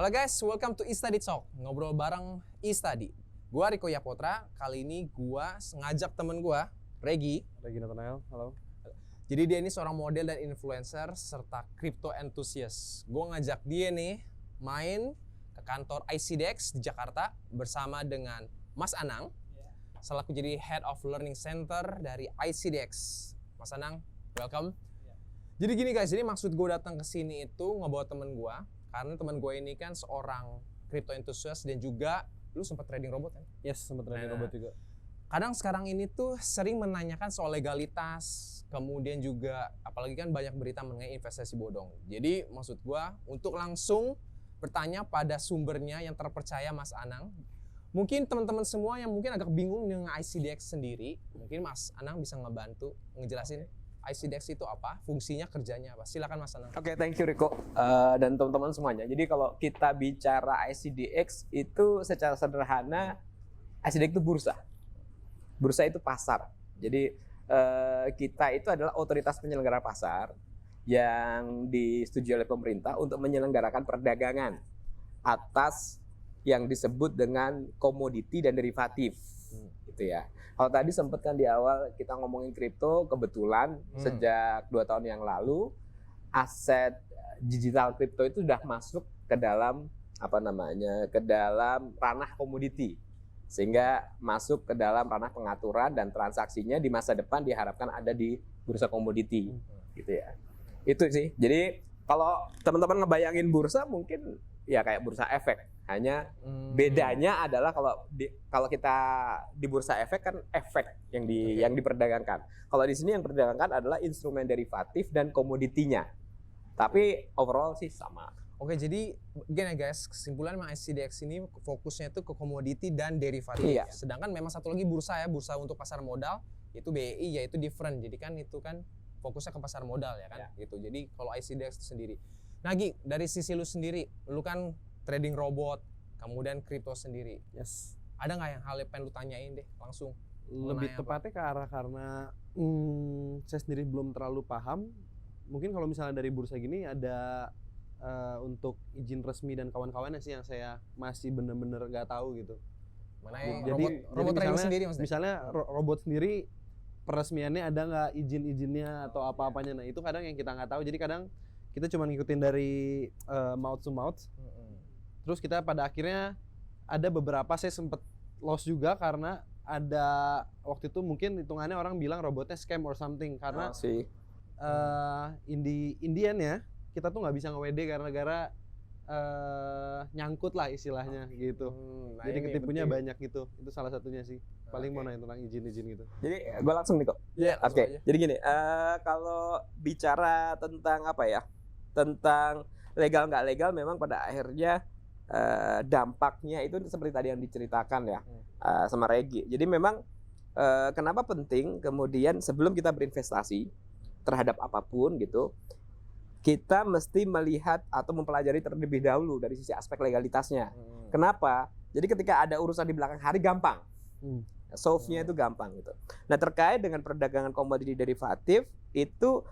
Halo guys, welcome to eStudy Talk. Ngobrol bareng eStudy. Gua Riko Yapotra, kali ini gua ngajak temen gua, Regi Nathanael, halo. Jadi dia ini seorang model dan influencer serta crypto enthusiast. Gua ngajak dia nih main ke kantor ICDX di Jakarta bersama dengan Mas Anang, selaku jadi Head of Learning Center dari ICDX. Mas Anang, welcome. Jadi gini guys, jadi maksud gue datang ke sini itu ngebawa temen gue, karena temen gue ini kan seorang crypto enthusiast dan juga lu sempat trading robot kan? Yes, sempat trading robot juga. Kadang sekarang ini tuh sering menanyakan soal legalitas, kemudian juga apalagi kan banyak berita mengenai investasi bodong. Jadi maksud gue untuk langsung bertanya pada sumbernya yang terpercaya Mas Anang. Mungkin teman-teman semua yang mungkin agak bingung dengan ICDX sendiri, mungkin Mas Anang bisa ngebantu ngejelasin ICDX itu apa, fungsinya, kerjanya apa. Silakan Mas Anang. Oke, thank you Riko dan teman-teman semuanya. Jadi kalau kita bicara ICDX itu secara sederhana, ICDX itu bursa. Bursa itu pasar. Jadi kita itu adalah otoritas penyelenggara pasar yang disetujui oleh pemerintah untuk menyelenggarakan perdagangan atas yang disebut dengan komoditi dan derivatif. Gitu ya. Kalau tadi sempat kan di awal kita ngomongin kripto, kebetulan sejak 2 tahun yang lalu aset digital kripto itu sudah masuk ke dalam ke dalam ranah komoditi, sehingga masuk ke dalam ranah pengaturan dan transaksinya di masa depan diharapkan ada di bursa komoditi, gitu ya. Itu sih. Jadi kalau teman-teman ngebayangin bursa mungkin ya kayak bursa efek. Hanya bedanya adalah kalau kita di bursa efek kan efek yang diperdagangkan. Kalau di sini yang diperdagangkan adalah instrumen derivatif dan komoditinya. Tapi overall sih sama. Oke, jadi gini guys, kesimpulan ICDX ini fokusnya itu ke komoditi dan derivatif. Iya. Sedangkan memang satu lagi bursa ya, bursa untuk pasar modal itu BI, yaitu different. Jadi kan itu kan fokusnya ke pasar modal ya kan, gitu. Jadi kalau ICDX itu sendiri. Nah Gi, dari sisi lu sendiri, lu kan trading robot, kemudian kripto sendiri. Yes. Ada nggak yang hal yang pengen lu tanyain deh langsung? Lebih tepatnya ke arah karena saya sendiri belum terlalu paham. Mungkin kalau misalnya dari bursa gini ada untuk izin resmi dan kawan-kawannya sih yang saya masih bener-bener nggak tahu gitu. Mana yang Jadi robot trading misalnya, sendiri maksudnya? Misalnya robot sendiri peresmiannya ada nggak izin-izinnya atau apa-apanya. Nah itu kadang yang kita nggak tahu. Jadi kadang kita cuma ngikutin dari mouth to mouth. Terus kita pada akhirnya ada beberapa saya sempet loss juga karena ada waktu itu mungkin hitungannya orang bilang robotnya scam or something karena Indian ya kita tuh nggak bisa nge-WD karena gara nyangkut lah istilahnya gitu. Nah Jadi ini ketipunya penting. banyak gitu. Itu salah satunya sih. Paling mau nanya tentang izin-izin gitu. Jadi gue langsung nih kok. Iya, langsung aja. Jadi gini, kalau bicara tentang tentang legal nggak legal, memang pada akhirnya dampaknya itu seperti tadi yang diceritakan ya sama Regi. Jadi memang kenapa penting kemudian sebelum kita berinvestasi terhadap apapun gitu, kita mesti melihat atau mempelajari terlebih dahulu dari sisi aspek legalitasnya. Kenapa? Jadi ketika ada urusan di belakang hari gampang. Solve-nya itu gampang gitu. Nah, terkait dengan perdagangan komoditi derivatif itu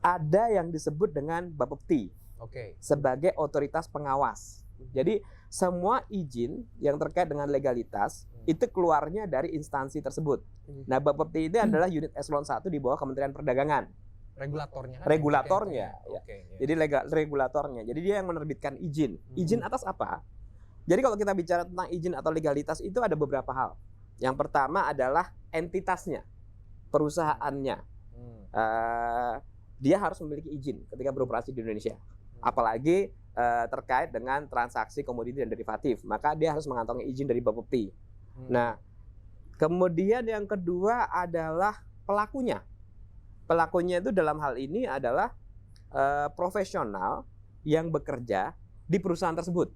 ada yang disebut dengan Bapepti. Oke. Sebagai otoritas pengawas. Jadi semua izin yang terkait dengan legalitas itu keluarnya dari instansi tersebut. Nah, Bapepti itu adalah unit eselon 1 di bawah Kementerian Perdagangan. Regulatornya kan? Regulatornya. Oke. Ya. Jadi regulatornya. Jadi dia yang menerbitkan izin. Izin atas apa? Jadi kalau kita bicara tentang izin atau legalitas itu ada beberapa hal. Yang pertama adalah entitasnya, perusahaannya. Dia harus memiliki izin ketika beroperasi di Indonesia. Apalagi terkait dengan transaksi komoditi dan derivatif, maka dia harus mengantongi izin dari Bapepti. Nah, kemudian yang kedua adalah pelakunya. Pelakunya itu dalam hal ini adalah profesional yang bekerja di perusahaan tersebut.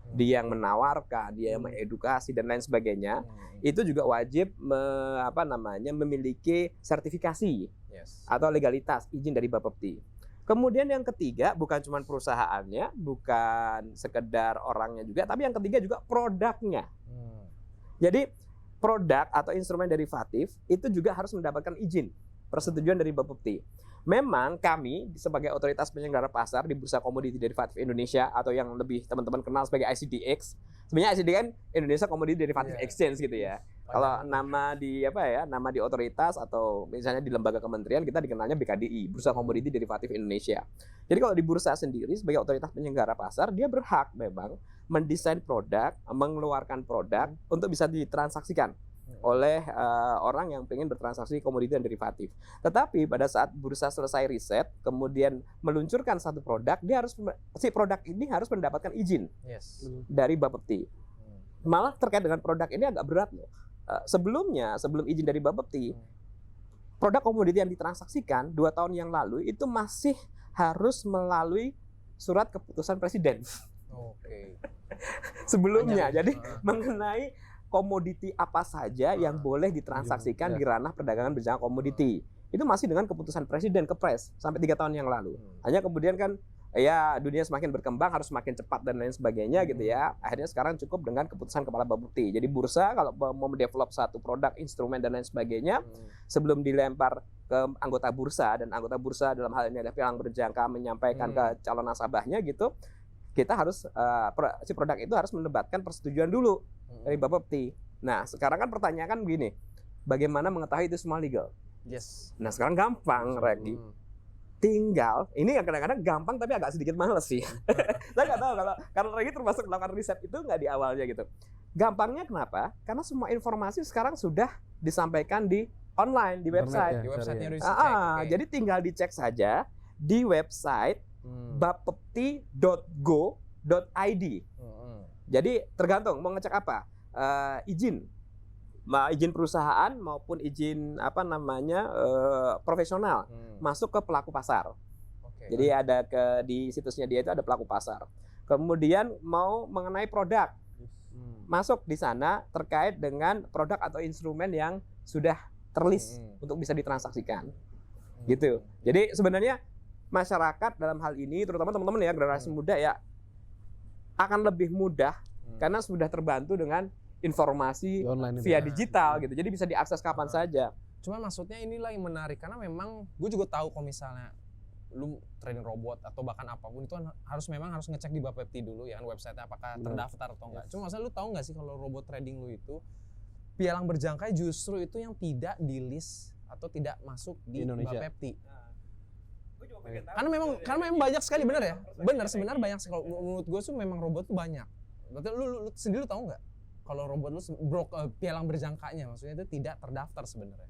Dia yang menawarkan, dia yang mengedukasi dan lain sebagainya. Itu juga wajib memiliki sertifikasi atau legalitas izin dari Bapepti. Kemudian yang ketiga bukan cuma perusahaannya, bukan sekedar orangnya juga, tapi yang ketiga juga produknya. Jadi produk atau instrumen derivatif itu juga harus mendapatkan izin persetujuan dari Bapepti. Memang kami sebagai otoritas penyelenggara pasar di Bursa Komoditi Derivatif Indonesia atau yang lebih teman-teman kenal sebagai ICDX. Sebenarnya ICDX kan Indonesia Commodity Derivative Exchange gitu ya. Kalau nama di nama di otoritas atau misalnya di lembaga kementerian kita dikenalnya BKDI, Bursa Komoditi Derivatif Indonesia. Jadi kalau di bursa sendiri sebagai otoritas penyelenggara pasar dia berhak memang mendesain produk, mengeluarkan produk untuk bisa ditransaksikan oleh orang yang pengen bertransaksi komoditi dan derivatif. Tetapi pada saat bursa selesai riset, kemudian meluncurkan satu produk, si produk ini harus mendapatkan izin dari Bapepti. Malah terkait dengan produk ini agak berat loh. Sebelum izin dari Bapepti, produk komoditi yang ditransaksikan 2 tahun yang lalu itu masih harus melalui surat keputusan presiden. Oke. Sebelumnya, jadi mengenai komoditi apa saja yang boleh ditransaksikan di ranah perdagangan berjangka komoditi. Itu masih dengan keputusan presiden Kepres sampai 3 tahun yang lalu. Hanya kemudian kan ya dunia semakin berkembang harus semakin cepat dan lain sebagainya gitu ya. Akhirnya sekarang cukup dengan keputusan kepala Bapepti. Jadi bursa kalau mau mendevelop satu produk, instrumen dan lain sebagainya sebelum dilempar ke anggota bursa, dan anggota bursa dalam hal ini adalah pialang berjangka menyampaikan ke calon nasabahnya gitu. Kita harus si produk itu harus mendapatkan persetujuan dulu dari Bapepti. Nah, sekarang kan pertanyaan begini, bagaimana mengetahui itu semua legal? Yes. Nah, sekarang gampang, Regi. Tinggal, ini yang kadang-kadang gampang tapi agak sedikit males sih. Saya nggak tahu kalau Regi termasuk melakukan riset itu nggak di awalnya gitu. Gampangnya kenapa? Karena semua informasi sekarang sudah disampaikan di online, di website. Ya, Di websitenya udah Ah, dicek. Oke. Jadi tinggal dicek saja di website bapepti.go.id. Jadi tergantung mau ngecek apa, izin perusahaan maupun izin profesional masuk ke pelaku pasar. Oke. Jadi ada di situsnya dia itu ada pelaku pasar. Kemudian mau mengenai produk, masuk di sana terkait dengan produk atau instrumen yang sudah terlist untuk bisa ditransaksikan. Gitu. Jadi sebenarnya masyarakat dalam hal ini, terutama teman-teman ya generasi muda ya, akan lebih mudah karena sudah terbantu dengan informasi via digital gitu. Jadi bisa diakses kapan saja. Cuma maksudnya inilah yang menarik karena memang gue juga tahu kalau misalnya lu trading robot atau bahkan apapun itu harus ngecek di Bapepti dulu ya website-nya apakah terdaftar atau enggak. Cuma masalah lu tahu nggak sih kalau robot trading lu itu pialang berjangka justru itu yang tidak di list atau tidak masuk di Indonesia. Bapepti. Karena memang banyak sekali, bener ya? Bener, sebenarnya banyak sekali. Menurut gue tuh memang robot tuh banyak. Berarti lu sendiri tahu nggak kalau robot lu pialang berjangkanya maksudnya itu tidak terdaftar sebenarnya?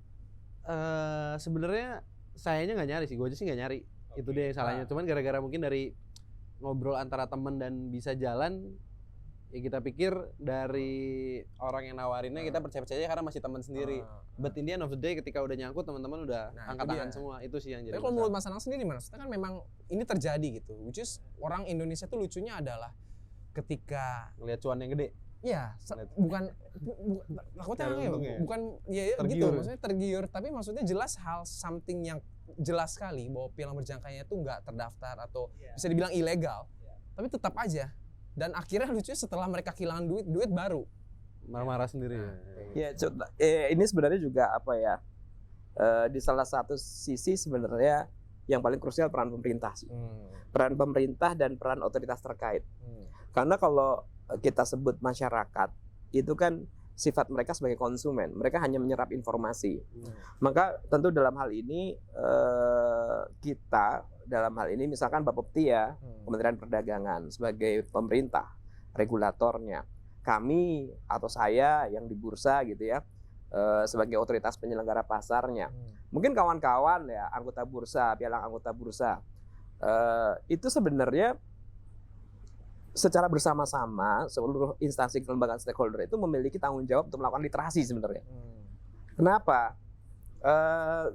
Sebenarnya sayanya nggak nyari sih, gue aja sih nggak nyari. Itu dia yang salahnya. Cuman gara-gara mungkin dari ngobrol antara temen dan bisa jalan, ya kita pikir dari orang yang nawarinnya kita percaya karena masih teman sendiri. But in the end of the day ketika udah nyangkut teman-teman udah angkat tangan semua. Itu sih yang jadi. Tapi kalau menurut Mas Anang sendiri maksudnya kan memang ini terjadi gitu. Which is orang Indonesia tuh lucunya adalah ketika ngelihat cuan yang gede. Iya, bukan takutnya bukan ya gitu maksudnya tergiur, tapi maksudnya jelas hal something yang jelas sekali bahwa pialang berjangkanya itu nggak terdaftar atau bisa dibilang ilegal, tapi tetap aja. Dan akhirnya lucunya setelah mereka kehilangan duit baru marah-marah sendiri. Ya, ini sebenarnya juga apa ya? Di salah satu sisi sebenarnya yang paling krusial peran pemerintah sih. Peran pemerintah dan peran otoritas terkait. Karena kalau kita sebut masyarakat itu kan sifat mereka sebagai konsumen, mereka hanya menyerap informasi. Maka tentu dalam hal ini kita dalam hal ini misalkan Bapepti ya, Kementerian Perdagangan sebagai pemerintah, regulatornya, kami atau saya yang di bursa gitu ya, sebagai otoritas penyelenggara pasarnya, mungkin kawan-kawan ya anggota bursa, pialang anggota bursa, itu sebenarnya secara bersama-sama seluruh instansi kelembagaan stakeholder itu memiliki tanggung jawab untuk melakukan literasi sebenarnya. Kenapa?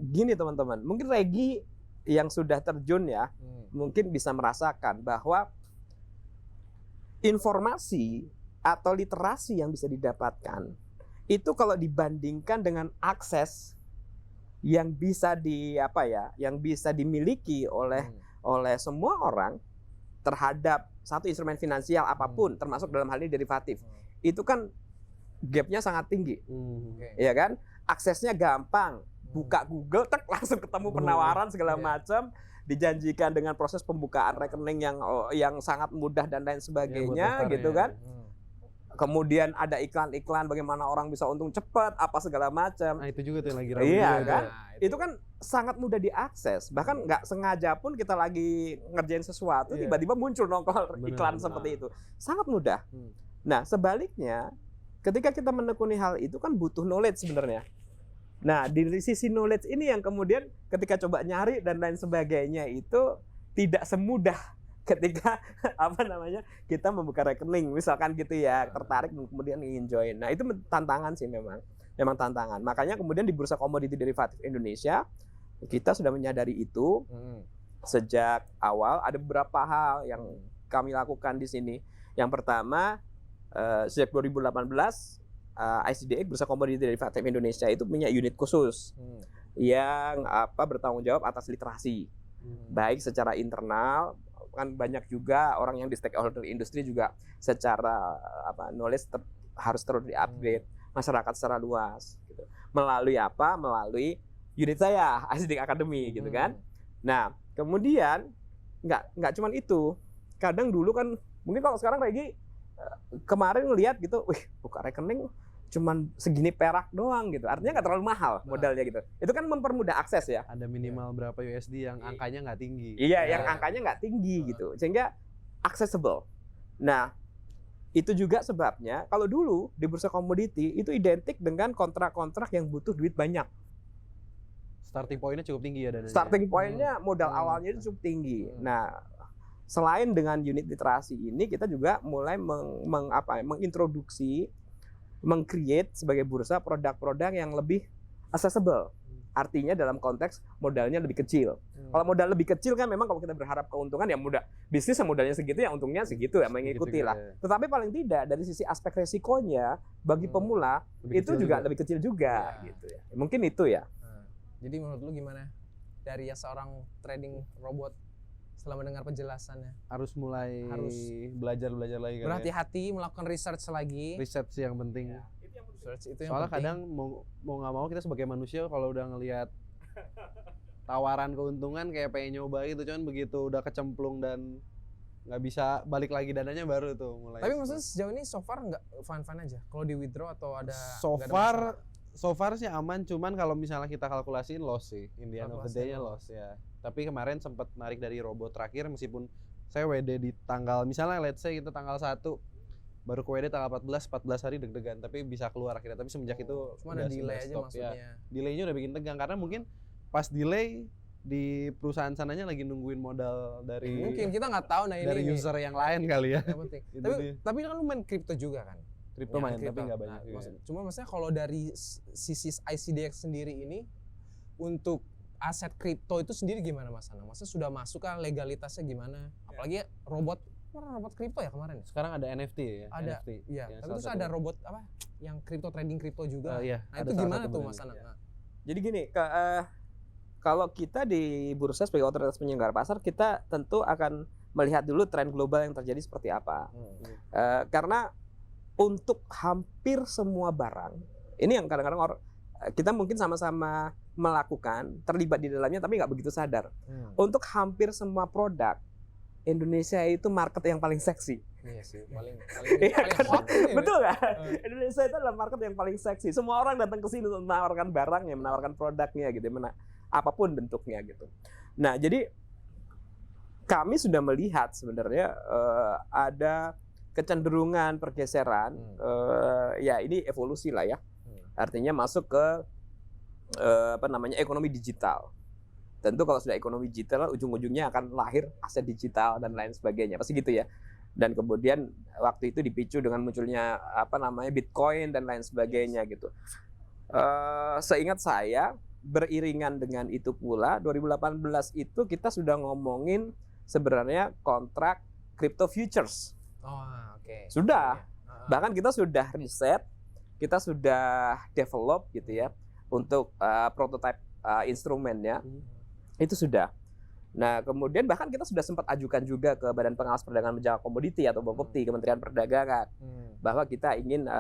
Gini teman-teman, mungkin Regi yang sudah terjun ya, mungkin bisa merasakan bahwa informasi atau literasi yang bisa didapatkan itu kalau dibandingkan dengan akses yang bisa yang bisa dimiliki oleh semua orang terhadap satu instrumen finansial apapun, termasuk dalam hal ini derivatif, itu kan gapnya sangat tinggi, ya kan? Aksesnya gampang, buka Google, tek langsung ketemu penawaran segala macam, dijanjikan dengan proses pembukaan rekening yang sangat mudah dan lain sebagainya, gitu kan. Kemudian ada iklan-iklan bagaimana orang bisa untung cepat, apa segala macam. Nah itu juga tuh yang lagi ramai. Iya juga kan? Nah, Itu kan sangat mudah diakses. Bahkan nggak sengaja pun kita lagi ngerjain sesuatu, tiba-tiba muncul nongol iklan seperti itu. Sangat mudah. Nah sebaliknya, ketika kita menekuni hal itu kan butuh knowledge sebenarnya. Nah di sisi knowledge ini yang kemudian ketika coba nyari dan lain sebagainya itu tidak semudah ketika kita membuka rekening misalkan gitu ya, tertarik kemudian ingin join. Nah itu tantangan sih, memang tantangan. Makanya kemudian di Bursa Komoditi Derivatif Indonesia kita sudah menyadari itu sejak awal. Ada beberapa hal yang kami lakukan di sini. Yang pertama, sejak 2018 ICDX Bursa Komoditi Derivatif Indonesia itu punya unit khusus yang bertanggung jawab atas literasi, baik secara internal, kan banyak juga orang yang di stakeholder industri juga secara knowledge harus terus di-upgrade masyarakat secara luas gitu. Melalui melalui unit saya ICDX Academy gitu kan. Nah kemudian nggak cuma itu, kadang dulu kan mungkin kalau sekarang lagi kemarin lihat gitu, buka rekening cuman segini perak doang gitu, artinya nggak terlalu mahal modalnya gitu. Itu kan mempermudah akses ya. Ada minimal berapa USD yang angkanya nggak tinggi. Iya, yang angkanya nggak tinggi gitu, sehingga accessible. Nah itu juga sebabnya kalau dulu di bursa komoditi itu identik dengan kontrak-kontrak yang butuh duit banyak. Starting pointnya cukup tinggi ya dananya. Starting pointnya modal awalnya itu cukup tinggi. Nah selain dengan unit literasi ini, kita juga mulai mengintroduksi, meng-create sebagai bursa produk-produk yang lebih accessible. Artinya dalam konteks modalnya lebih kecil. Kalau modal lebih kecil kan memang kalau kita berharap keuntungan ya mudah. Bisnis yang modalnya segitu ya untungnya segitu ya, mengikuti lah. Tetapi paling tidak dari sisi aspek resikonya bagi pemula itu juga lebih kecil juga gitu ya. Mungkin itu ya. Jadi menurut lu gimana dari seorang trading robot setelah mendengar penjelasannya? Harus belajar lagi kan. Berhati-hati, melakukan research lagi. Research yang penting. Ya, itu yang soalnya penting. kadang mau nggak mau kita sebagai manusia kalau udah ngelihat tawaran keuntungan kayak pengen nyoba gitu, cuman begitu udah kecemplung dan nggak bisa balik lagi dananya baru tuh mulai. Tapi maksudnya sejauh ini so far nggak fun-fun aja? Kalau di withdraw atau ada? So far sih aman, cuman kalau misalnya kita kalkulasiin loss sih, in the end of the day-nya loss ya. Tapi kemarin sempat narik dari robot terakhir, meskipun saya WD di tanggal, misalnya let's say kita tanggal 1 baru ke WD tanggal 14 hari deg-degan, tapi bisa keluar akhirnya. Tapi semenjak itu cuma ada delay aja maksudnya. Ya. Delaynya udah bikin tegang karena mungkin pas delay di perusahaan sananya lagi nungguin modal dari mungkin kita nggak tahu dari user yang lain kali ya. Tapi kan lu main kripto juga kan? Kripto main tapi nggak banyak. Cuma maksudnya kalau dari sisi ICDX sendiri ini untuk aset kripto itu sendiri gimana Mas Anang? Maksudnya sudah masuk kan, legalitasnya gimana? Apalagi robot kripto ya kemarin. Sekarang ada NFT ya. Ada. NFT. Iya. Tapi terus ada robot yang kripto trading kripto juga. Iya. Nah itu gimana tuh Mas Anang? Jadi gini, kalau kita di bursa sebagai otoritas penyelenggara pasar, kita tentu akan melihat dulu tren global yang terjadi seperti apa. Karena untuk hampir semua barang, ini yang kadang-kadang kita mungkin sama-sama melakukan, terlibat di dalamnya tapi nggak begitu sadar. Untuk hampir semua produk, Indonesia itu market yang paling seksi. Iya sih, paling hot. Betul nggak? Indonesia itu adalah market yang paling seksi. Semua orang datang ke sini untuk menawarkan barangnya, menawarkan produknya gitu, apapun bentuknya gitu. Nah, jadi kami sudah melihat sebenarnya ada kecenderungan pergeseran, ya ini evolusi lah ya. Artinya masuk ke ekonomi digital. Tentu kalau sudah ekonomi digital, ujung-ujungnya akan lahir aset digital dan lain sebagainya, pasti gitu ya. Dan kemudian waktu itu dipicu dengan munculnya Bitcoin dan lain sebagainya gitu. Seingat saya, beriringan dengan itu pula 2018 itu kita sudah ngomongin sebenarnya kontrak crypto futures. Oke. Sudah. Bahkan kita sudah riset, kita sudah develop gitu ya untuk prototype instrumennya. Itu sudah. Nah, kemudian bahkan kita sudah sempat ajukan juga ke Badan Pengawas Perdagangan Menjaga Komoditi atau Bapepti, Kementerian Perdagangan, bahwa kita ingin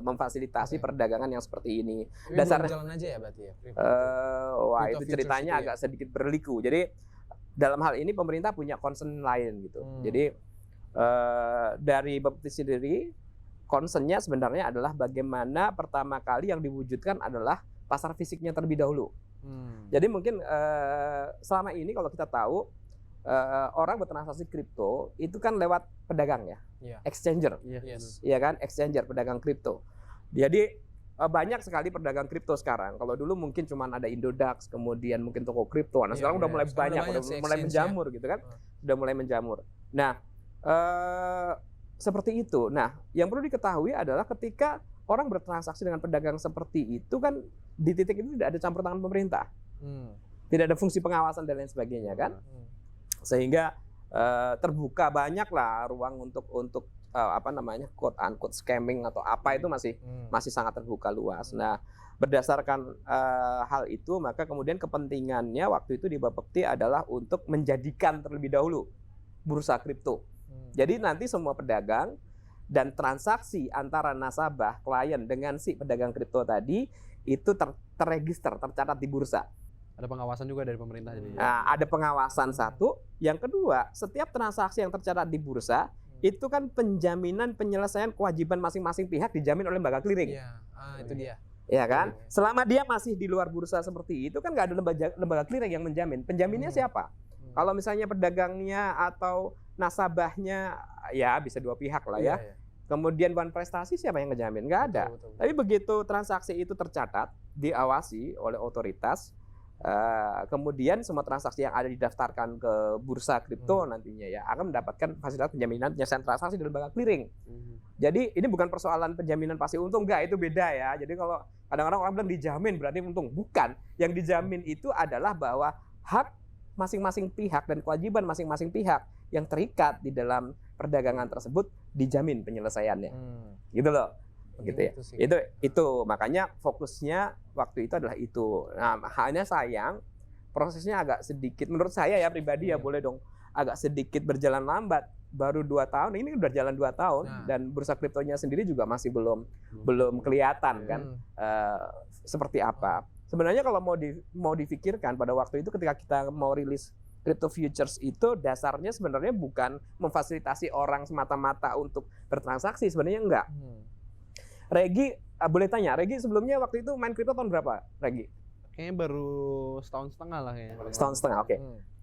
memfasilitasi perdagangan yang seperti ini. Tapi Dasarnya belum jalan aja ya berarti ya. wah Crypto itu futures ceritanya itu ya? agak sedikit berliku. Jadi dalam hal ini pemerintah punya concern lain gitu. Jadi dari Bapepti sendiri concernnya sebenarnya adalah bagaimana pertama kali yang diwujudkan adalah pasar fisiknya terlebih dahulu. Jadi mungkin selama ini kalau kita tahu orang bertransaksi kripto itu kan lewat pedagang ya, Iya. exchanger, Yes. ya kan, exchanger pedagang kripto. Jadi banyak sekali pedagang kripto sekarang. Kalau dulu mungkin cuma ada Indodax, kemudian mungkin toko kripto. Nah Iya, sekarang udah iya. mulai Sekarang banyak, udah udah banyak sih mulai exchange-nya. menjamur gitu kan, udah mulai menjamur. Nah seperti itu. Nah yang perlu diketahui adalah ketika orang bertransaksi dengan pedagang seperti itu kan di titik itu tidak ada campur tangan pemerintah, tidak ada fungsi pengawasan dan lain sebagainya kan, sehingga terbuka banyak lah ruang untuk quote unquote scamming atau apa itu masih sangat terbuka luas. Nah berdasarkan hal itu maka kemudian kepentingannya waktu itu di Bapepti adalah untuk menjadikan terlebih dahulu bursa kripto. Jadi nanti semua pedagang dan transaksi antara nasabah klien dengan si pedagang kripto tadi itu terregister, tercatat di bursa. Ada pengawasan juga dari pemerintah jadi. Nah, ada pengawasan satu. Yang kedua, setiap transaksi yang tercatat di bursa itu kan penjaminan penyelesaian kewajiban masing-masing pihak dijamin oleh lembaga clearing. Iya, itu dia. Ya kan? Selama dia masih di luar bursa seperti itu kan nggak ada lembaga clearing yang menjamin. Penjaminnya siapa? Kalau misalnya pedagangnya atau nasabahnya ya bisa dua pihak lah ya. Iya. Kemudian bahan prestasi siapa yang ngejamin? Nggak ada. Betul. Tapi begitu transaksi itu tercatat, diawasi oleh otoritas, kemudian semua transaksi yang ada didaftarkan ke bursa kripto nantinya ya akan mendapatkan fasilitas penjaminan penyelesaian transaksi dari lembaga clearing. Jadi ini bukan persoalan penjaminan pasti untung, enggak, itu beda ya. Jadi kalau kadang-kadang orang bilang dijamin berarti untung, bukan. Yang dijamin itu adalah bahwa hak masing-masing pihak dan kewajiban masing-masing pihak yang terikat di dalam perdagangan tersebut dijamin penyelesaiannya. Gitu loh. Gitu ya. Itu makanya fokusnya waktu itu adalah itu. Nah, hanya sayang prosesnya agak sedikit menurut saya ya pribadi ya boleh dong agak sedikit berjalan lambat. Baru 2 tahun, ini udah jalan 2 tahun dan bursa kriptonya sendiri juga masih belum kelihatan kan seperti apa. Sebenarnya kalau mau difikirkan pada waktu itu ketika kita mau rilis crypto futures itu dasarnya sebenarnya bukan memfasilitasi orang semata-mata untuk bertransaksi, sebenarnya enggak. Regi, boleh tanya, Regi sebelumnya waktu itu main kripto tahun berapa, Regi? Kayaknya baru setahun setengah lah kayaknya. Setahun setengah, oke.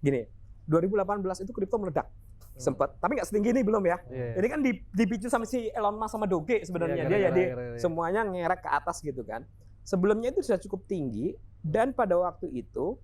Gini, 2018 itu kripto meledak. Sempat, tapi nggak setinggi ini belum ya. Ini kan dipicu sama si Elon Musk sama Doge sebenarnya. Dia jadi semuanya ngerek ke atas gitu kan. Sebelumnya itu sudah cukup tinggi dan pada waktu itu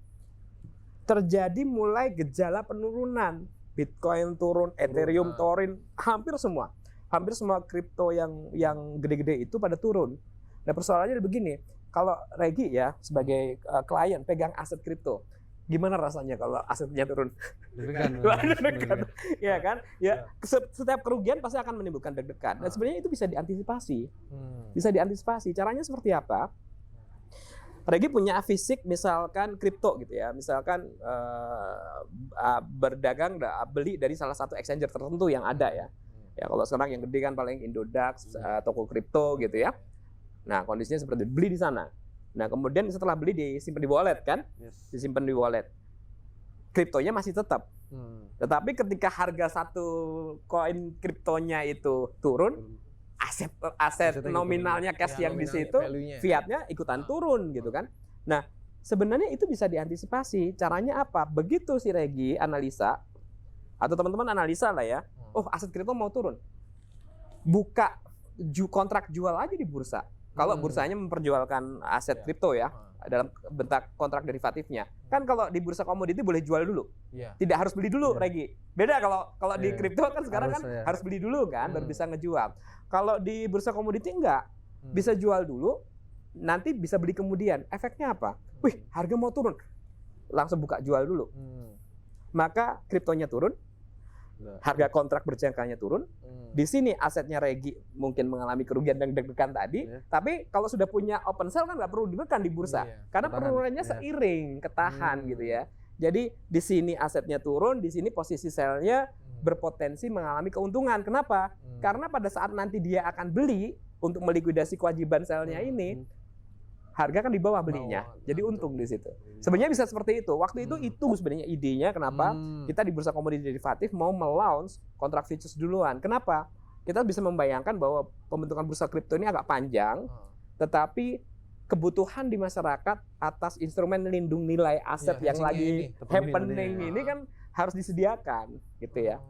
terjadi mulai gejala penurunan. Bitcoin turun, Ethereum turun, hampir semua kripto yang gede-gede itu pada turun. Nah persoalannya begini, kalau Regi ya sebagai klien pegang aset kripto, gimana rasanya kalau asetnya turun? Deg-degan. Ya kan? Ya setiap kerugian pasti akan menimbulkan deg-degan. Dan sebenarnya itu bisa diantisipasi. Bisa diantisipasi. Caranya seperti apa? Regi punya fisik misalkan kripto gitu ya, misalkan berdagang beli dari salah satu exchanger tertentu yang ada ya. Ya kalau sekarang yang gede kan paling Indodax, toko kripto gitu ya. Nah kondisinya seperti itu, beli di sana. Nah kemudian setelah beli disimpan di wallet kan, disimpan di wallet. Kriptonya masih tetap. Tetapi ketika harga satu koin kriptonya itu turun, aset nominalnya cash yang di situ, fiatnya ikutan turun gitu kan. Nah sebenarnya itu bisa diantisipasi. Caranya apa? Begitu si Regi analisa atau teman-teman analisa lah ya. Oh aset kripto mau turun, buka kontrak jual aja di bursa. Kalau bursanya memperjualkan aset kripto ya dalam bentuk kontrak derivatifnya. Kan kalau di bursa komoditi boleh jual dulu, tidak harus beli dulu, Regi. Beda kalau di kripto kan sekarang harus beli dulu kan, baru bisa ngejual. Kalau di bursa komoditi enggak, bisa jual dulu, nanti bisa beli kemudian. Efeknya apa? Wih, harga mau turun, langsung buka jual dulu. Maka kriptonya turun, harga kontrak berjangkanya turun. Di sini asetnya Regi mungkin mengalami kerugian dan deg-degan tadi, tapi kalau sudah punya open sell kan nggak perlu deg-degan di bursa, karena penurunannya seiring, ketahan gitu ya. Jadi di sini asetnya turun, di sini posisi selnya berpotensi mengalami keuntungan. Kenapa? Karena pada saat nanti dia akan beli untuk melikuidasi kewajiban selnya ini, harga kan di bawah belinya. Jadi untung di situ. Sebenarnya bisa seperti itu. Waktu itu sebenarnya idenya kenapa kita di bursa komoditi derivatif mau melaunch kontrak futures duluan. Kenapa? Kita bisa membayangkan bahwa pembentukan bursa kripto ini agak panjang, tetapi kebutuhan di masyarakat atas instrumen lindung nilai aset yang lagi happening ini kan harus disediakan gitu ya.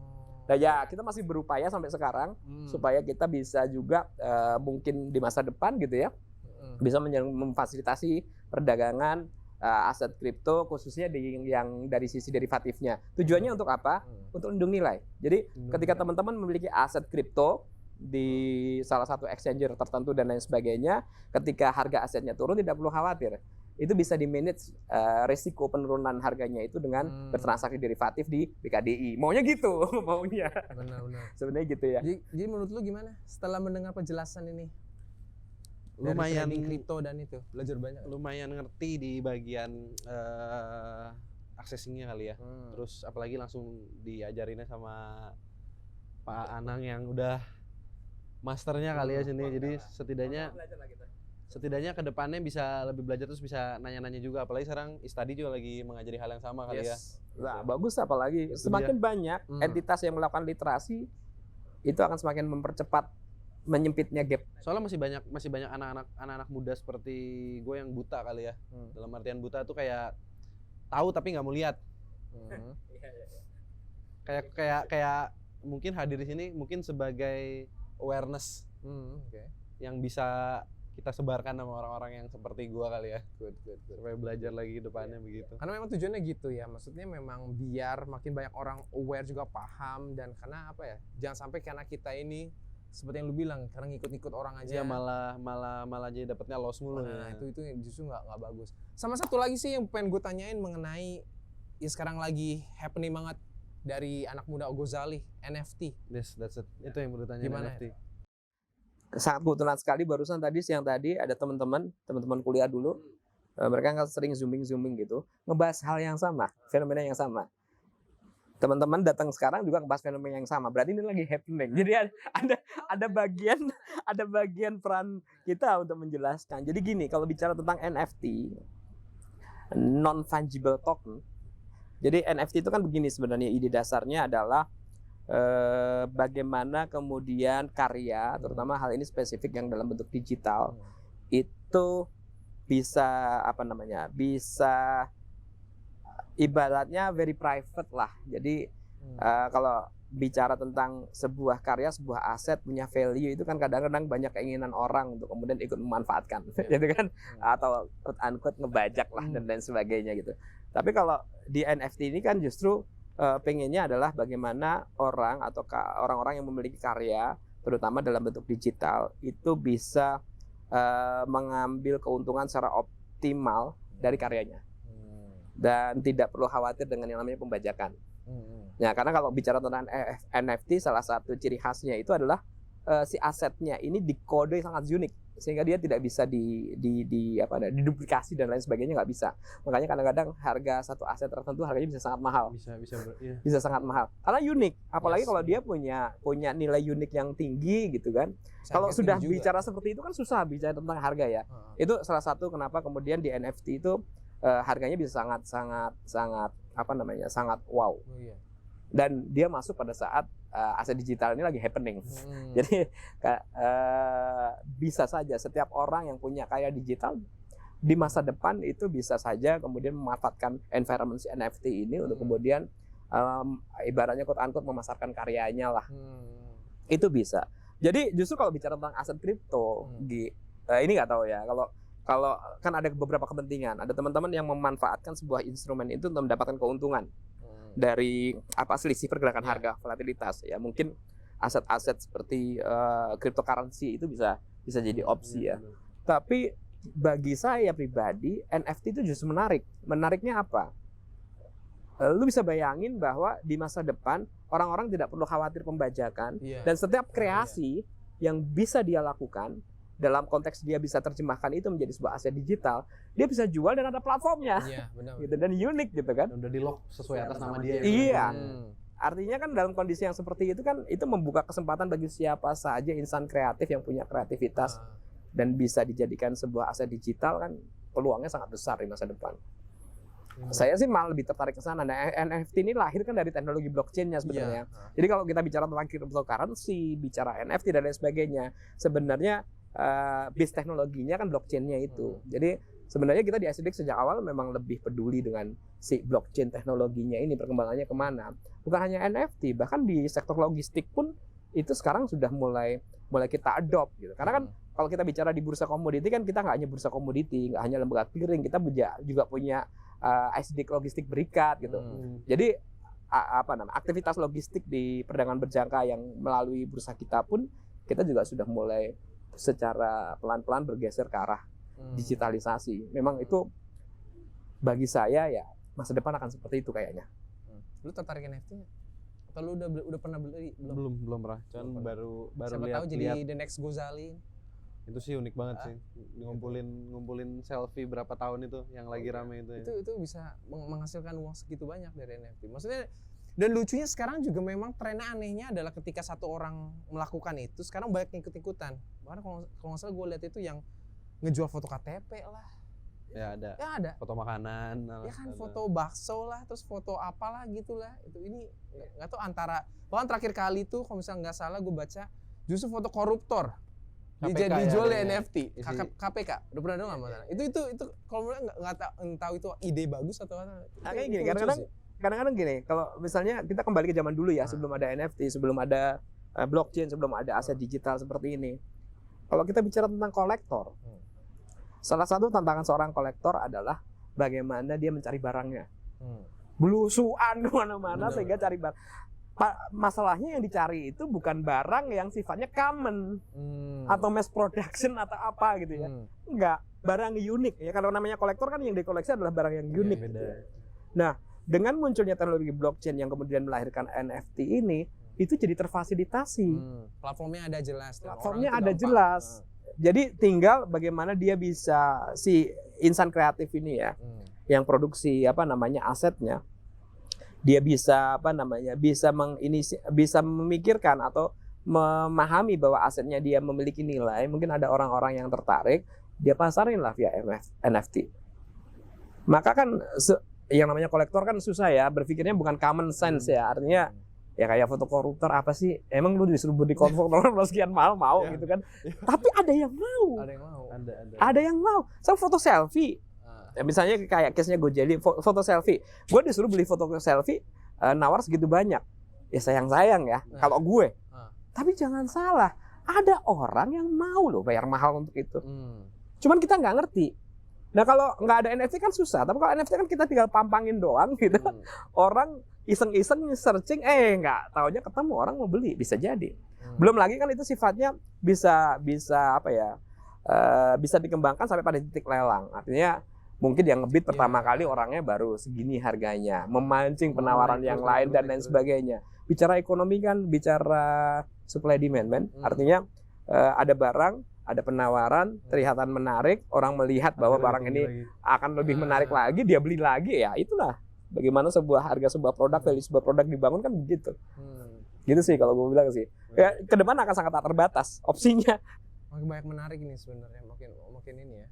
Nah ya kita masih berupaya sampai sekarang supaya kita bisa juga mungkin di masa depan gitu ya bisa memfasilitasi perdagangan aset kripto khususnya yang dari sisi derivatifnya. Tujuannya untuk apa? Untuk lindung nilai. Jadi ketika teman-teman memiliki aset kripto di salah satu exchanger tertentu dan lain sebagainya, ketika harga asetnya turun tidak perlu khawatir. Itu bisa di-manage risiko penurunan harganya itu dengan bertransaksi derivatif di BKDI. Maunya gitu, maunya. Benar-benar. Sebenarnya gitu ya. Jadi menurut lu gimana setelah mendengar penjelasan ini? Lumayan Dari trading kripto dan itu belajar banyak. Lumayan ngerti di bagian accessingnya kali ya. Terus apalagi langsung diajarinnya sama Pak Anang yang udah masternya kali ya sini. Jadi setidaknya ke depannya bisa lebih belajar terus bisa nanya-nanya juga. Apalagi sekarang Istadi juga lagi mengajari hal yang sama kali ya. Nah, bagus apalagi semakin banyak entitas yang melakukan literasi itu akan semakin mempercepat menyempitnya gap. Soalnya masih banyak anak-anak muda seperti gue yang buta kali ya. Dalam artian buta tuh kayak tahu tapi nggak mau lihat. Kayak mungkin hadir di sini mungkin sebagai awareness yang bisa kita sebarkan sama orang-orang yang seperti gue kali ya. Supaya belajar lagi ke depannya begitu. Karena memang tujuannya gitu ya. Maksudnya memang biar makin banyak orang aware juga paham dan karena apa ya? Jangan sampai karena kita ini seperti yang lu bilang karena ngikut-ngikut orang aja. Iya malah jadi dapatnya loss mulu. Nah, itu justru nggak bagus. Sama satu lagi sih yang pengen gue tanyain mengenai ya sekarang lagi happening banget dari anak muda Ghazali, NFT. Yes, that's it. Itu yang perlu tanya Gimana NFT. Sangat kebetulan sekali barusan siang tadi ada teman-teman kuliah dulu. Mereka kan sering zooming gitu, ngebahas hal yang sama, fenomena yang sama. Teman-teman datang sekarang juga ngebahas fenomena yang sama. Berarti ini lagi happening. Jadi ada bagian peran kita untuk menjelaskan. Jadi gini, kalau bicara tentang NFT, non fungible token. Jadi NFT itu kan begini sebenarnya ide dasarnya adalah bagaimana kemudian karya, terutama hal ini spesifik yang dalam bentuk digital, itu bisa bisa ibaratnya very private lah. Jadi kalau bicara tentang sebuah karya, sebuah aset punya value itu kan kadang-kadang banyak keinginan orang untuk kemudian ikut memanfaatkan, gitu kan, atau quote unquote ngebajak lah dan lain sebagainya gitu. Tapi kalau di NFT ini kan justru pengennya adalah bagaimana orang atau orang-orang yang memiliki karya, terutama dalam bentuk digital, itu bisa mengambil keuntungan secara optimal dari karyanya. Dan tidak perlu khawatir dengan yang namanya pembajakan. Ya, karena kalau bicara tentang NFT, salah satu ciri khasnya itu adalah si asetnya ini dikode sangat unik, sehingga dia tidak bisa diduplikasi dan lain sebagainya, nggak bisa. Makanya kadang-kadang harga satu aset tertentu harganya bisa sangat mahal. Bisa sangat mahal karena unik. Apalagi kalau dia punya nilai unik yang tinggi gitu kan. Kalau sudah bicara seperti itu kan susah bicara tentang harga ya. Itu salah satu kenapa kemudian di NFT itu harganya bisa sangat wow. Dan dia masuk pada saat aset digital ini lagi happening. Jadi bisa saja setiap orang yang punya karya digital di masa depan itu bisa saja kemudian memanfaatkan environment NFT ini untuk kemudian ibaratnya quote unquote memasarkan karyanya lah. Itu bisa. Jadi justru kalau bicara tentang aset kripto, ini nggak tahu ya, kalau kan ada beberapa kepentingan, ada teman-teman yang memanfaatkan sebuah instrumen itu untuk mendapatkan keuntungan dari selisih pergerakan harga, volatilitas ya. Mungkin aset-aset seperti cryptocurrency itu bisa jadi opsi ya. Tapi bagi saya pribadi NFT itu justru menarik. Menariknya apa? Lu bisa bayangin bahwa di masa depan orang-orang tidak perlu khawatir pembajakan dan setiap kreasi yang bisa dia lakukan dalam konteks dia bisa terjemahkan itu menjadi sebuah aset digital, dia bisa jual dan ada platformnya. Iya, benar. Gitu, dan unik gitu kan. Udah di lock sesuai atas nama dia. Iya. Hmm. Artinya kan dalam kondisi yang seperti itu kan itu membuka kesempatan bagi siapa saja insan kreatif yang punya kreativitas dan bisa dijadikan sebuah aset digital kan peluangnya sangat besar di masa depan. Saya sih malah lebih tertarik ke sana. Nah, NFT ini lahir kan dari teknologi blockchain-nya sebenarnya. Jadi kalau kita bicara tentang cryptocurrency, bicara NFT dan lain sebagainya, sebenarnya base teknologinya kan blockchain-nya itu. Jadi sebenarnya kita di ICDX sejak awal memang lebih peduli dengan si blockchain teknologinya ini, perkembangannya kemana. Bukan hanya NFT, bahkan di sektor logistik pun itu sekarang sudah mulai kita adopt gitu. Karena kan kalau kita bicara di bursa komoditi kan kita nggak hanya bursa komoditi, nggak hanya lembaga clearing, kita juga punya ICDX logistik berikat gitu. Jadi aktivitas logistik di perdagangan berjangka yang melalui bursa kita pun kita juga sudah mulai secara pelan-pelan bergeser ke arah digitalisasi. Memang itu bagi saya ya masa depan akan seperti itu kayaknya. Lu tertarik NFT nggak? Atau lu udah pernah beli? Belum pernah. Cuman baru Siapa tahu jadi the next Gozali. Itu sih unik banget sih. Ngumpulin selfie berapa tahun itu yang lagi rame itu. Itu bisa menghasilkan uang segitu banyak dari NFT. Maksudnya dan lucunya sekarang juga memang trennya anehnya adalah ketika satu orang melakukan itu sekarang banyak ikut-ikutan. Bahkan kalau nggak salah gue lihat itu yang ngejual foto KTP lah. Ya ada. Ya ada. Foto makanan. Ya kan foto bakso lah, terus foto apalah gitulah. Itu ini nggak tahu antara bahkan terakhir kali tuh kalau misalnya nggak salah gue baca justru foto koruptor dijual di NFT. KPK udah pernah dengar nggak? Itu kalau menurut nggak tahu itu ide bagus atau apa. Kayak gini kadang-kadang gini, kalau misalnya kita kembali ke zaman dulu ya, sebelum ada NFT, sebelum ada blockchain, sebelum ada aset digital seperti ini. Kalau kita bicara tentang kolektor, salah satu tantangan seorang kolektor adalah bagaimana dia mencari barangnya. Belusuan kemana-mana sehingga cari barang. Masalahnya yang dicari itu bukan barang yang sifatnya common atau mass production atau apa gitu ya. Enggak, barang unik ya. Kalau namanya kolektor kan yang dikoleksi adalah barang yang unik. Gitu. Nah, dengan munculnya teknologi blockchain yang kemudian melahirkan NFT ini, itu jadi terfasilitasi. Platformnya ada jelas. Platformnya ada jelas. Jadi tinggal bagaimana dia bisa si insan kreatif ini ya, yang produksi asetnya, dia bisa bisa memikirkan atau memahami bahwa asetnya dia memiliki nilai. Mungkin ada orang-orang yang tertarik, dia pasarin lah via NFT. Maka kan yang namanya kolektor kan susah ya, berpikirnya bukan common sense ya, artinya ya kayak foto koruptor apa sih, emang lu disuruh beli koruptor sekian mahal mau gitu kan, tapi ada yang mau, ada yang mau, foto selfie, ya, misalnya kayak case-nya Gojali, foto selfie, gue disuruh beli foto selfie, nawar segitu banyak, ya sayang ya, kalau gue, tapi jangan salah, ada orang yang mau loh bayar mahal untuk itu, cuman kita nggak ngerti. Nah kalau nggak ada NFT kan susah, tapi kalau NFT kan kita tinggal pampangin doang gitu. Orang iseng-iseng searching, nggak taunya ketemu orang mau beli, bisa jadi. Belum lagi kan itu sifatnya bisa dikembangkan sampai pada titik lelang. Artinya mungkin yang ngebid pertama kali orangnya baru segini harganya, memancing penawaran yang lain dan lain sebagainya. Bicara ekonomi kan bicara supply demand, man. Artinya ada barang, ada penawaran, terlihatan menarik, orang melihat bahwa barang ini akan lebih menarik lagi, dia beli lagi, ya itulah bagaimana harga sebuah produk, value sebuah produk dibangun kan begitu. Gitu sih kalau gue bilang sih. Ya, ke depan akan sangat tak terbatas opsinya. Makin banyak menarik ini sebenarnya, makin ini ya.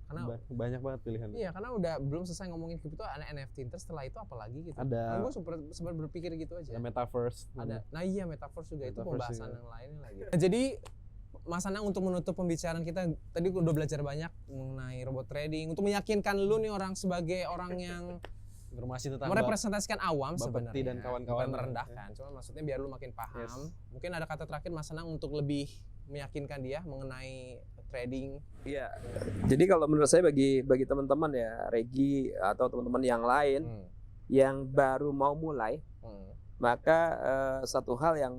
Karena banyak banget pilihan. Iya, karena udah belum selesai ngomongin kripto, ada NFT, terus setelah itu apa lagi gitu. Ada. Gue sempat berpikir gitu aja. Ada metaverse. Ada. Nah iya, metaverse juga itu pembahasan yang lain lagi. Nah, jadi Mas Anang, untuk menutup pembicaraan kita, tadi udah belajar banyak mengenai robot trading, untuk meyakinkan lu nih orang sebagai orang yang informasi tentang merepresentasikan awam sebenarnya, dan kawan-kawan, bukan merendahkan, cuma maksudnya biar lu makin paham. Mungkin ada kata terakhir Mas Anang untuk lebih meyakinkan dia mengenai trading. Iya. Jadi kalau menurut saya bagi teman-teman ya, Regi atau teman-teman yang lain yang baru mau mulai, maka satu hal yang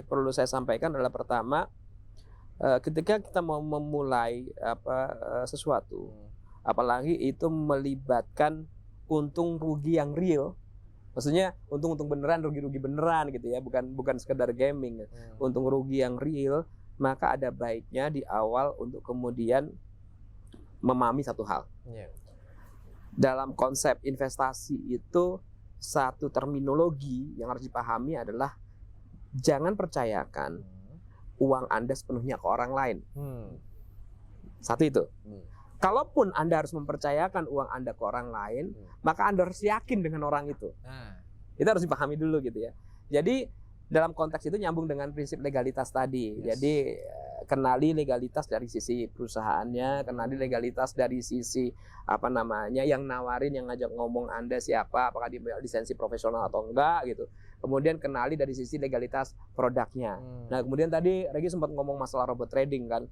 perlu saya sampaikan adalah pertama, ketika kita mau memulai sesuatu, apalagi itu melibatkan untung rugi yang real, maksudnya untung beneran, rugi beneran gitu ya, bukan sekedar gaming, untung rugi yang real, maka ada baiknya di awal untuk kemudian memahami satu hal. Iya. Dalam konsep investasi itu satu terminologi yang harus dipahami adalah jangan percayakan uang Anda sepenuhnya ke orang lain. Satu itu. Kalaupun Anda harus mempercayakan uang Anda ke orang lain, maka Anda harus yakin dengan orang itu. Nah, Itu harus dipahami dulu gitu ya. Jadi dalam konteks itu nyambung dengan prinsip legalitas tadi. Yes. Jadi kenali legalitas dari sisi perusahaannya, kenali legalitas dari sisi apa namanya yang nawarin, yang ngajak ngomong Anda siapa, apakah dia punya lisensi profesional atau enggak gitu. Kemudian kenali dari sisi legalitas produknya. Nah, kemudian tadi Regi sempat ngomong masalah robot trading kan.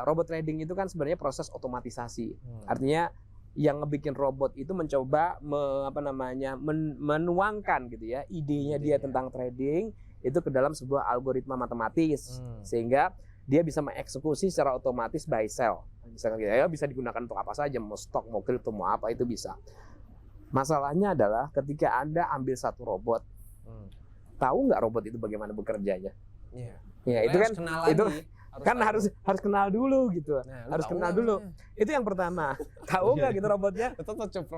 Robot trading itu kan sebenarnya proses otomatisasi. Artinya yang ngebikin robot itu mencoba menuangkan gitu ya idenya dia tentang trading itu ke dalam sebuah algoritma matematis sehingga dia bisa mengeksekusi secara otomatis buy sell. Misalkan gitu ya, bisa digunakan untuk apa saja, mau stok, mau kripto, mau apa itu bisa. Masalahnya adalah ketika Anda ambil satu robot, tahu nggak robot itu bagaimana bekerjanya? Iya. Ya, itu kan itu kan tahu. harus kenal dulu gitu. Nah, Harus tahu kenal nggak dulu. namanya? Itu yang pertama. Tahu nggak gitu robotnya?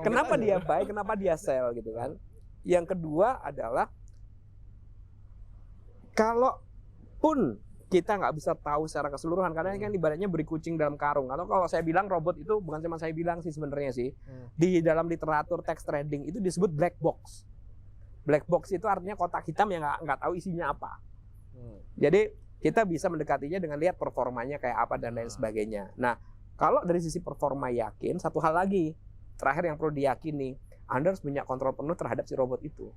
Kenapa dia buy, kenapa dia sell gitu kan? Yang kedua adalah kalaupun kita nggak bisa tahu secara keseluruhan, karena kan ibaratnya beri kucing dalam karung. Atau kalau saya bilang robot itu bukan cuma saya bilang sih sebenarnya sih. Di dalam literatur text trading itu disebut black box. Black box itu artinya kotak hitam yang nggak tahu isinya apa. Jadi kita bisa mendekatinya dengan lihat performanya kayak apa dan lain sebagainya. Nah, kalau dari sisi performa yakin, satu hal lagi terakhir yang perlu diyakini, Anda harus punya kontrol penuh terhadap si robot itu.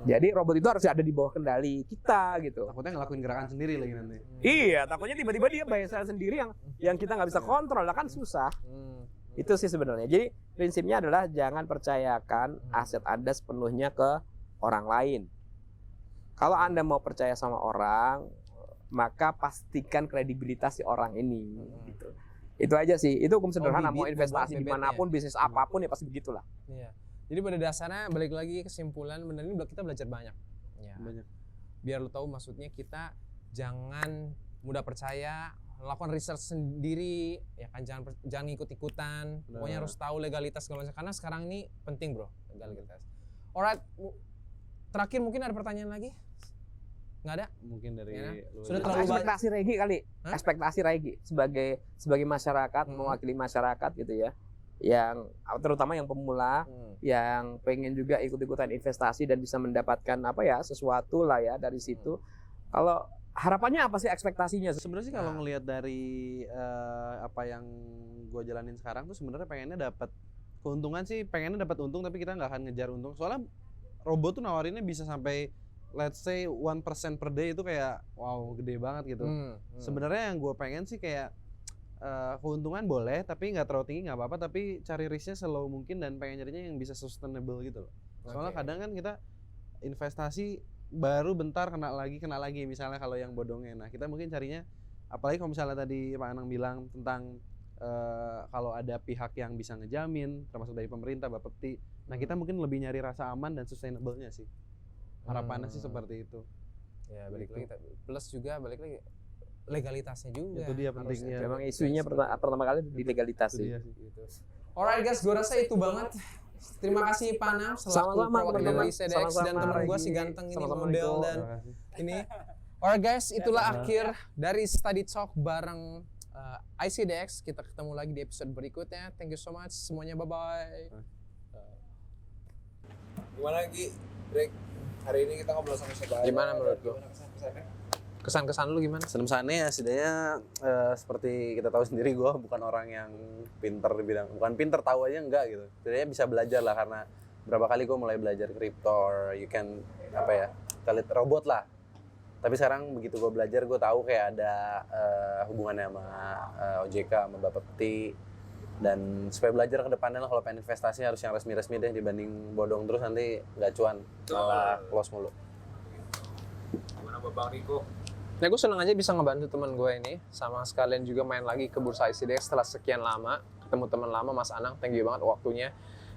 Jadi robot itu harus ada di bawah kendali kita gitu. Takutnya ngelakuin gerakan sendiri lagi nanti. Iya, takutnya tiba-tiba dia bayar saya sendiri yang kita nggak bisa kontrol, lah kan susah. Itu sih sebenarnya. Jadi prinsipnya adalah jangan percayakan aset Anda sepenuhnya ke orang lain. Kalau Anda mau percaya sama orang, maka pastikan kredibilitas si orang ini. Gitu. Itu aja sih. Itu hukum sederhana. Mau investasi dimanapun, bisnis apapun ya pasti begitulah. Iya. Jadi pada dasarnya balik lagi kesimpulan, benar ini kita belajar banyak. Ya. Banyak. Biar lo tahu maksudnya kita jangan mudah percaya, lakukan research sendiri, ya kan jangan ikut-ikutan. Pokoknya harus tahu legalitas segala macam. Karena sekarang ini penting bro, legalitas. Alright, terakhir mungkin ada pertanyaan lagi? Nggak ada? Mungkin dari Ya. lu. Sudah terlalu Ekspektasi Regi kali. Hah? Ekspektasi Regi sebagai masyarakat, mewakili masyarakat gitu ya. Yang terutama yang pemula, yang pengen juga ikut-ikutan investasi dan bisa mendapatkan sesuatu lah ya dari situ. Kalau harapannya apa sih ekspektasinya? Sebenarnya sih kalau ngelihat dari apa yang gue jalanin sekarang tuh sebenarnya pengennya dapat keuntungan sih, pengennya dapat untung tapi kita nggak akan ngejar untung. Soalnya robot tuh nawarinnya bisa sampai let's say 1% per day, itu kayak wow gede banget gitu. Sebenarnya yang gue pengen sih kayak keuntungan boleh tapi nggak terlalu tinggi nggak apa-apa, tapi cari risknya slow mungkin dan pengen nyarinya yang bisa sustainable gitu loh. Soalnya kadang kan kita investasi baru bentar kena lagi misalnya kalau yang bodongnya. Nah kita mungkin carinya, apalagi kalau misalnya tadi Pak Anang bilang tentang kalau ada pihak yang bisa ngejamin termasuk dari pemerintah, Bapepti. Nah kita mungkin lebih nyari rasa aman dan sustainable-nya sih. Harapannya sih seperti itu. Ya balik lagi, plus juga balik lagi legalitasnya juga. Itu dia pentingnya. Memang isunya pertama kali di legalitas sih. Gitu. Alright guys, gue rasa itu banget. Terima kasih Pak Anam selaku Sama-sama, perwakilan teman-teman. dari CDX dan teman gue si ganteng ini model dan ini. Alright guys, itulah akhir dari Study Talk bareng ICDX. Kita ketemu lagi di episode berikutnya. Thank you so much semuanya, bye-bye. Gimana Gi? Break. Hari ini kita ngobrol sama siapa aja? Gimana menurut lo? Gimana kesan-kesannya? Kesan-kesan lu gimana? Seneng-senengnya setidaknya seperti kita tahu sendiri, gue bukan orang yang pinter di bidang, bukan pinter tahu aja enggak gitu. Setidaknya bisa belajar lah, karena berapa kali gue mulai belajar crypto, or you can call it robot lah. Tapi sekarang begitu gue belajar, gue tahu kayak ada hubungannya sama OJK, sama Bapepti. Dan supaya belajar ke depannya lah, kalau pengen investasi harus yang resmi-resmi deh, dibanding bodong terus nanti nggak cuan, malah close mulu. Gimana Bang Riko? Ya gue seneng aja bisa ngebantu teman gue ini, sama sekalian juga main lagi ke bursa ICDX setelah sekian lama, ketemu teman lama Mas Anang, thank you banget waktunya.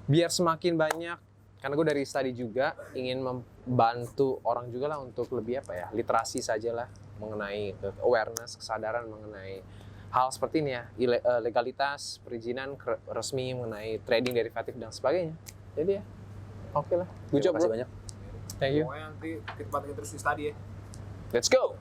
Biar semakin banyak, karena gue dari study juga ingin membantu orang juga lah untuk lebih literasi saja lah. mengenai awareness, kesadaran mengenai hal seperti ini ya, legalitas, perizinan resmi mengenai trading derivatif dan sebagainya. Jadi ya, oke lah. Good job, Terima kasih bro. banyak. Thank you. Pokoknya nanti kita terus di study ya. Let's go.